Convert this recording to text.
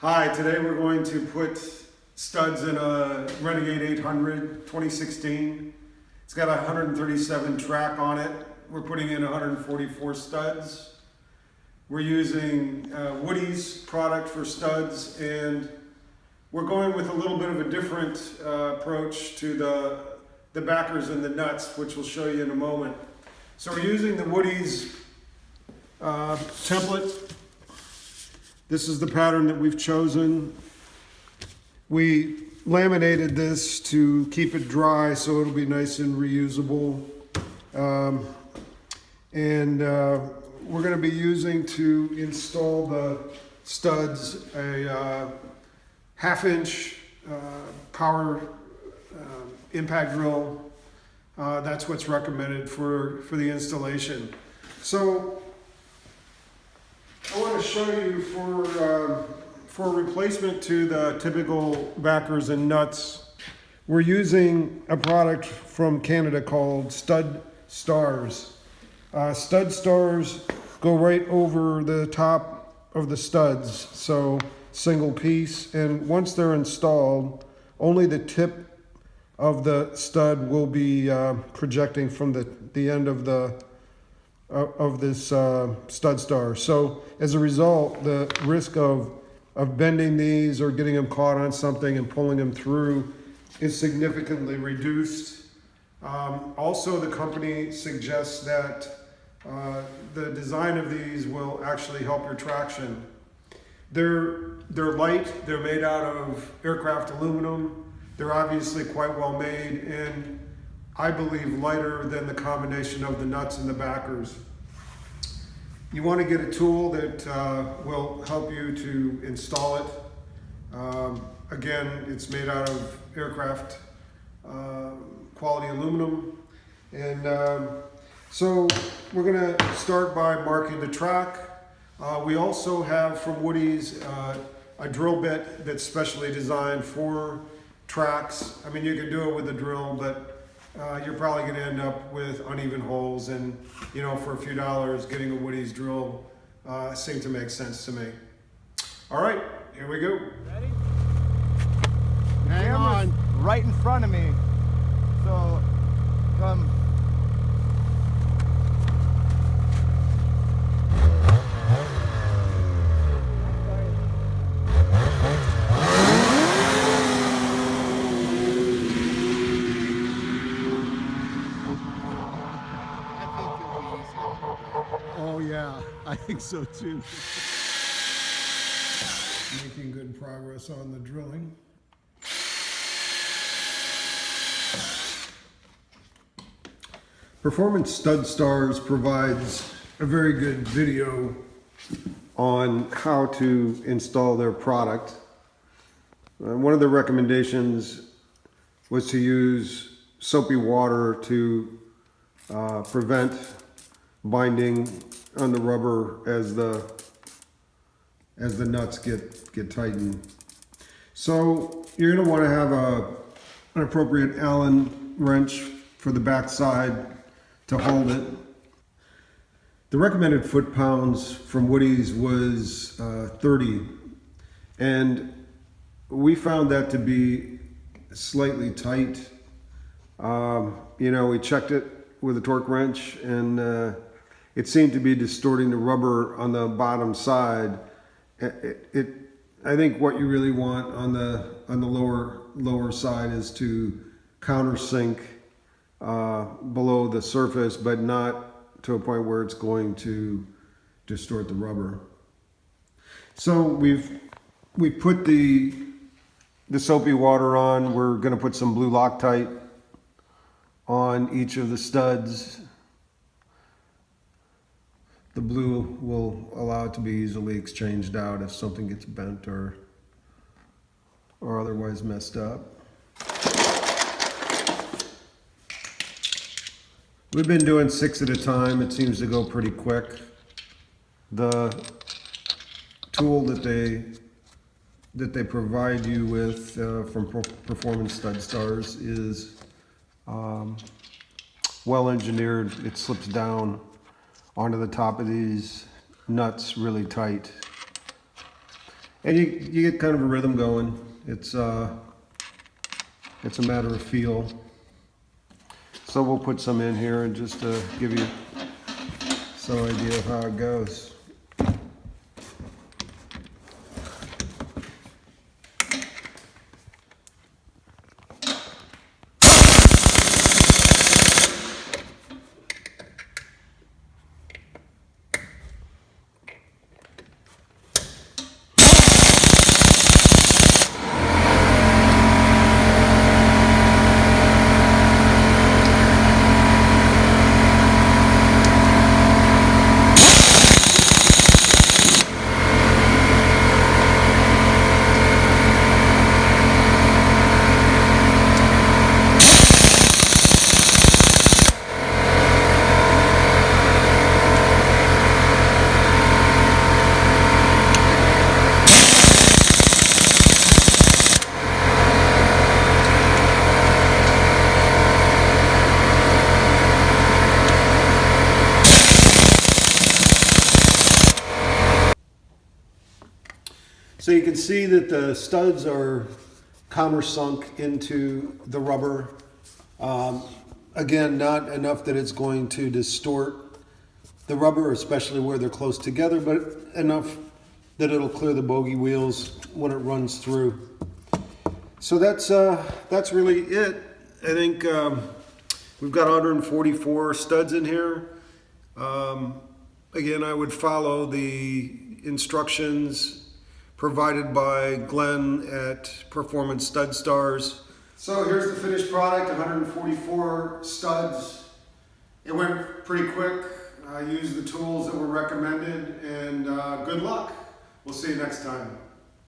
Hi, today we're going to put studs in a Renegade 800 2016. It's got a 137 track on it. We're putting in 144 studs. We're using Woody's product for studs, and we're going with a little bit of a different approach to the backers and the nuts, which we'll show you in a moment. So we're using the Woody's template. This is the pattern that we've chosen. We laminated this to keep it dry so it'll be nice and reusable. We're going to be using to install the studs a 1/2 inch power impact drill. That's what's recommended for the installation. So I want to show you for replacement to the typical backers and nuts, we're using a product from Canada called Stud Stars. Stud Stars go right over the top of the studs, so single piece, and once they're installed, only the tip of the stud will be projecting from the end of this stud star. So as a result, the risk of bending these or getting them caught on something and pulling them through is significantly reduced. Also, the company suggests that the design of these will actually help your traction. They're light, they're made out of aircraft aluminum, they're obviously quite well made, and I believe lighter than the combination of the nuts and the backers. You want to get a tool that will help you to install it. Again, it's made out of aircraft quality aluminum. And so we're going to start by marking the track. We also have from Woody's a drill bit that's specially designed for tracks. I mean, you can do it with a drill, but you're probably going to end up with uneven holes, and you know, for a few dollars, getting a Woody's drill seemed to make sense to me. All right, here we go. Ready? Hang on. Right in front of me. So come. Oh yeah, I think so too. Making good progress on the drilling. Performance Stud Stars provides a very good video on how to install their product. One of the recommendations was to use soapy water to prevent binding on the rubber as the nuts get tightened. So you're going to want to have an appropriate Allen wrench for the back side to hold it. The recommended foot-pounds from Woody's was 30, and we found that to be slightly tight. You know, we checked it with a torque wrench, and it seemed to be distorting the rubber on the bottom side. I think what you really want on the lower side is to countersink below the surface, but not to a point where it's going to distort the rubber. So we put the soapy water on. We're going to put some blue Loctite on each of the studs. The blue will allow it to be easily exchanged out if something gets bent or otherwise messed up. We've been doing 6 at a time. It seems to go pretty quick. The tool that they provide you with from Performance Stud Stars is well engineered. It slips down onto the top of these nuts really tight. And you get kind of a rhythm going. It's a matter of feel. So we'll put some in here and just give you some idea of how it goes. So you can see that the studs are countersunk into the rubber. Again, not enough that it's going to distort the rubber, especially where they're close together, but enough that it'll clear the bogey wheels when it runs through. So that's really it. I think we've got 144 studs in here. Again, I would follow the instructions provided by Glenn at Performance Stud Stars. So here's the finished product, 144 studs. It went pretty quick. I used the tools that were recommended, and good luck. We'll see you next time.